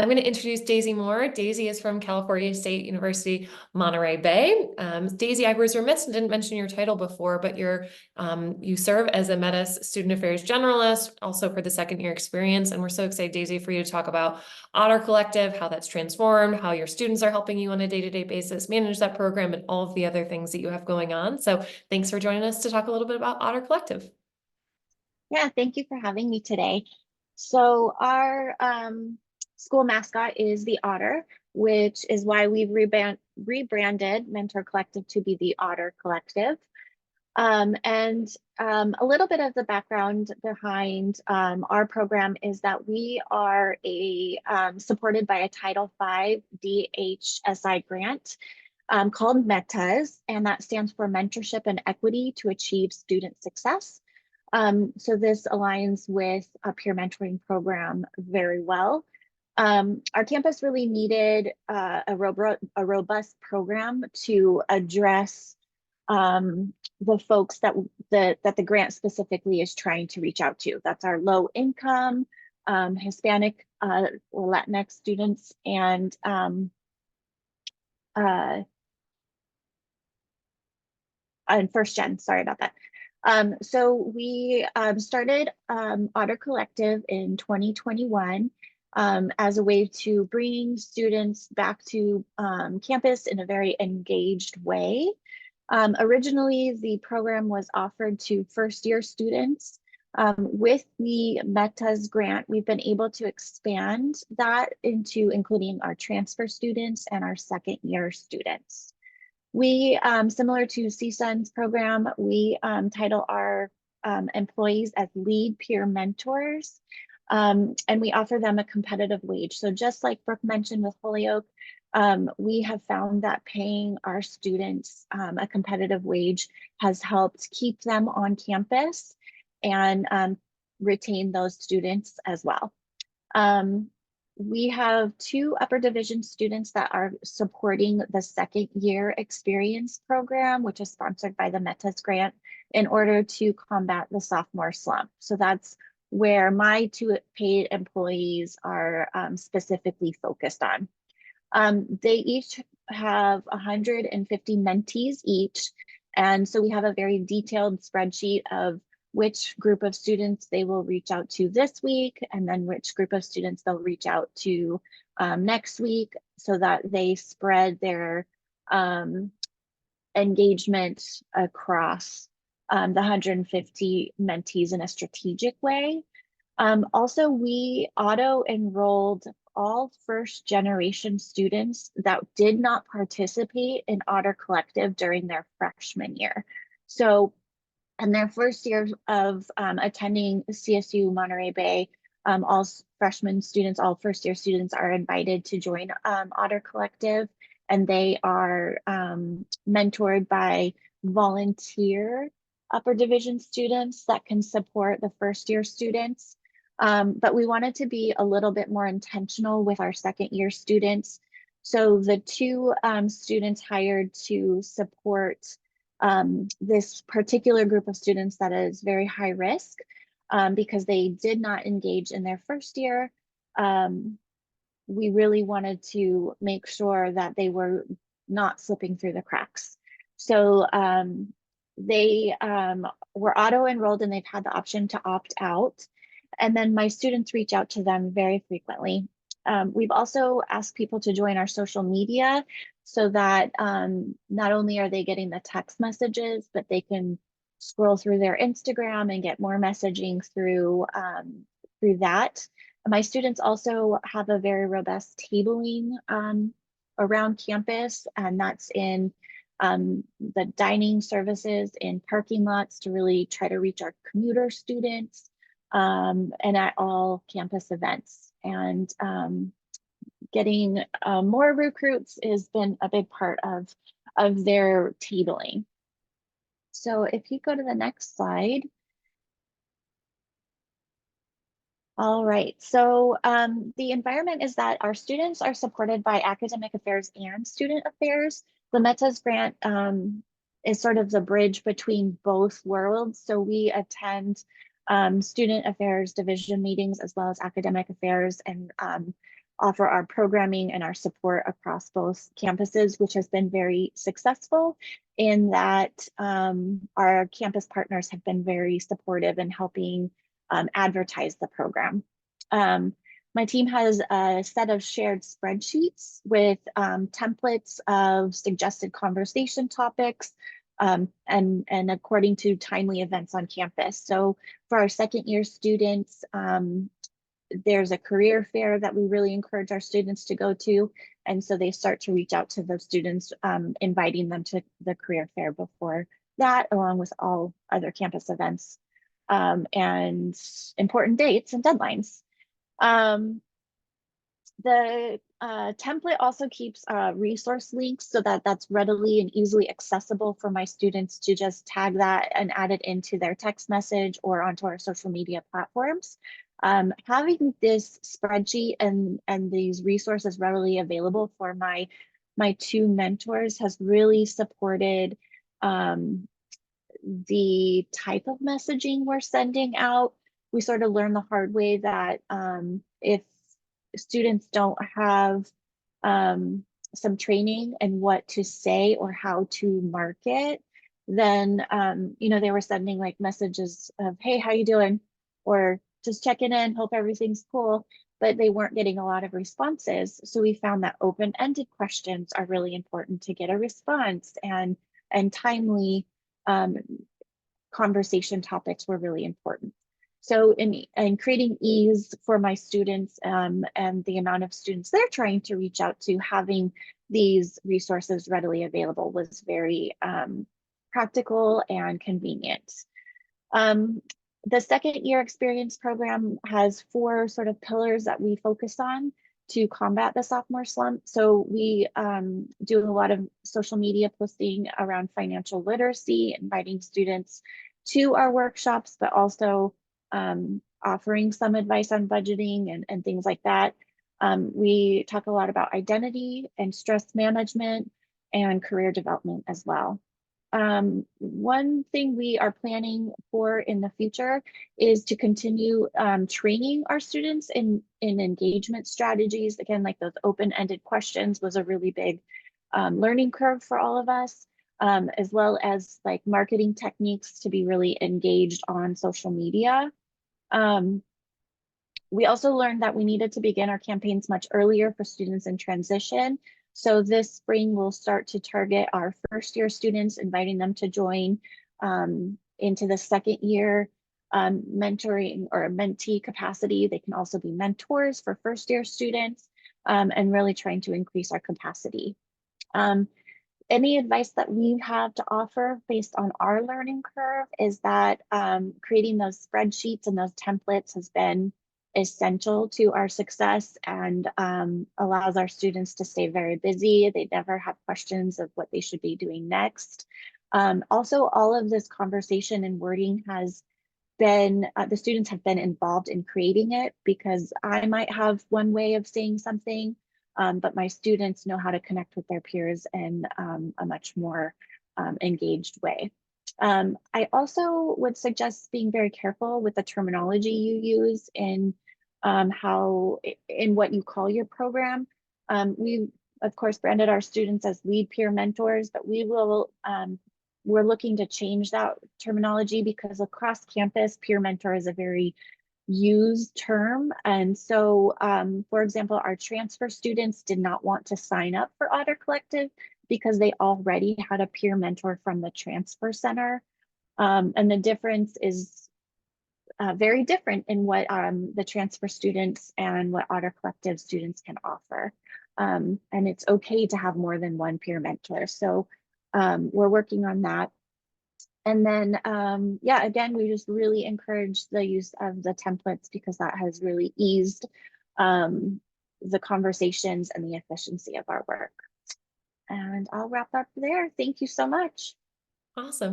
I'm going to introduce Daisy Moore. Daisy is from California State University, Monterey Bay. Daisy, I was remiss and didn't mention your title before, but you serve as a Metis Student Affairs Generalist, also for the second year experience. And we're so excited, Daisy, for you to talk about Otter Collective, how that's transformed, how your students are helping you on a day-to-day basis manage that program, and all of the other things that you have going on. So thanks for joining us to talk a little bit about Otter Collective. Yeah, thank you for having me today. So our school mascot is the otter, which is why we've rebranded Mentor Collective to be the Otter Collective. A little bit of the background behind our program is that we are supported by a Title V DHSI grant called METAS, and that stands for Mentorship and Equity to Achieve Student Success. So this aligns with a peer mentoring program very well. Our campus really needed a robust program to address the folks that the grant specifically is trying to reach out to. That's our low income, Hispanic, or Latinx students, and first gen, sorry about that. So we started Otter Collective in 2021 as a way to bring students back to campus in a very engaged way. Originally, the program was offered to first year students. With the METAS grant, we've been able to expand that into including our transfer students and our second year students. We, similar to CSUN's program, we title our employees as lead peer mentors, and we offer them a competitive wage. So just like Brooke mentioned with Holyoke, we have found that paying our students a competitive wage has helped keep them on campus and retain those students as well. We have 2 upper division students that are supporting the second year experience program, which is sponsored by the METAS grant in order to combat the sophomore slump. So that's where my 2 paid employees are specifically focused on. They each have 150 mentees each. And so we have a very detailed spreadsheet of which group of students they will reach out to this week, and then which group of students they'll reach out to next week, so that they spread their engagement across the 150 mentees in a strategic way. Also, we auto-enrolled all first generation students that did not participate in Otter Collective during their freshman year. So in their first year of attending CSU Monterey Bay, all freshman students, all first year students are invited to join Otter Collective, and they are mentored by volunteer upper division students that can support the first year students. But we wanted to be a little bit more intentional with our second year students. So the 2 students hired to support this particular group of students that is very high risk because they did not engage in their first year. We really wanted to make sure that they were not slipping through the cracks. So they were auto-enrolled, and they've had the option to opt out. And then my students reach out to them very frequently. We've also asked people to join our social media so that not only are they getting the text messages, but they can scroll through their Instagram and get more messaging through that. My students also have a very robust tabling around campus, and that's in the dining services in parking lots to really try to reach our commuter students, and at all campus events. And getting more recruits has been a big part of their tabling. So if you go to the next slide. All right, so the environment is that our students are supported by academic affairs and student affairs. The METAS grant is sort of the bridge between both worlds. So we attend student affairs division meetings as well as academic affairs, and offer our programming and our support across both campuses, which has been very successful in that our campus partners have been very supportive in helping advertise the program. My team has a set of shared spreadsheets with templates of suggested conversation topics and according to timely events on campus. So for our second year students, there's a career fair that we really encourage our students to go to. And so they start to reach out to those students, inviting them to the career fair before that, along with all other campus events and important dates and deadlines. The template also keeps resource links so that that's readily and easily accessible for my students to just tag that and add it into their text message or onto our social media platforms. Having this spreadsheet and these resources readily available for my two mentors has really supported the type of messaging we're sending out. We sort of learned the hard way that if students don't have some training in what to say or how to market, then they were sending like messages of, hey, how you doing? Or just checking in, hope everything's cool, but they weren't getting a lot of responses. So we found that open-ended questions are really important to get a response, and timely conversation topics were really important. So in creating ease for my students and the amount of students they're trying to reach out to, having these resources readily available was very practical and convenient. The second year experience program has 4 sort of pillars that we focus on to combat the sophomore slump. So we do a lot of social media posting around financial literacy, inviting students to our workshops, but also offering some advice on budgeting and things like that. We talk a lot about identity and stress management and career development as well. One thing we are planning for in the future is to continue training our students in engagement strategies. Again, like those open-ended questions was a really big learning curve for all of us, as well as like marketing techniques to be really engaged on social media. We also learned that we needed to begin our campaigns much earlier for students in transition. So this spring, we'll start to target our first year students, inviting them to join into the second year mentoring or mentee capacity. They can also be mentors for first year students, and really trying to increase our capacity. Any advice that we have to offer based on our learning curve is that creating those spreadsheets and those templates has been essential to our success and allows our students to stay very busy. They never have questions of what they should be doing next. Also, all of this conversation and wording has been, the students have been involved in creating it, because I might have one way of saying something, but my students know how to connect with their peers in a much more engaged way. I also would suggest being very careful with the terminology you use in what you call your program. We, of course, branded our students as lead peer mentors, but we're looking to change that terminology, because across campus, peer mentor is a very used term. And so, for example, our transfer students did not want to sign up for Otter Collective because they already had a peer mentor from the transfer center. And the difference is very different in what the transfer students and what Otter Collective students can offer. And it's okay to have more than one peer mentor. So we're working on that. And then, yeah, again, we just really encourage the use of the templates, because that has really eased the conversations and the efficiency of our work. And I'll wrap up there. Thank you so much. Awesome.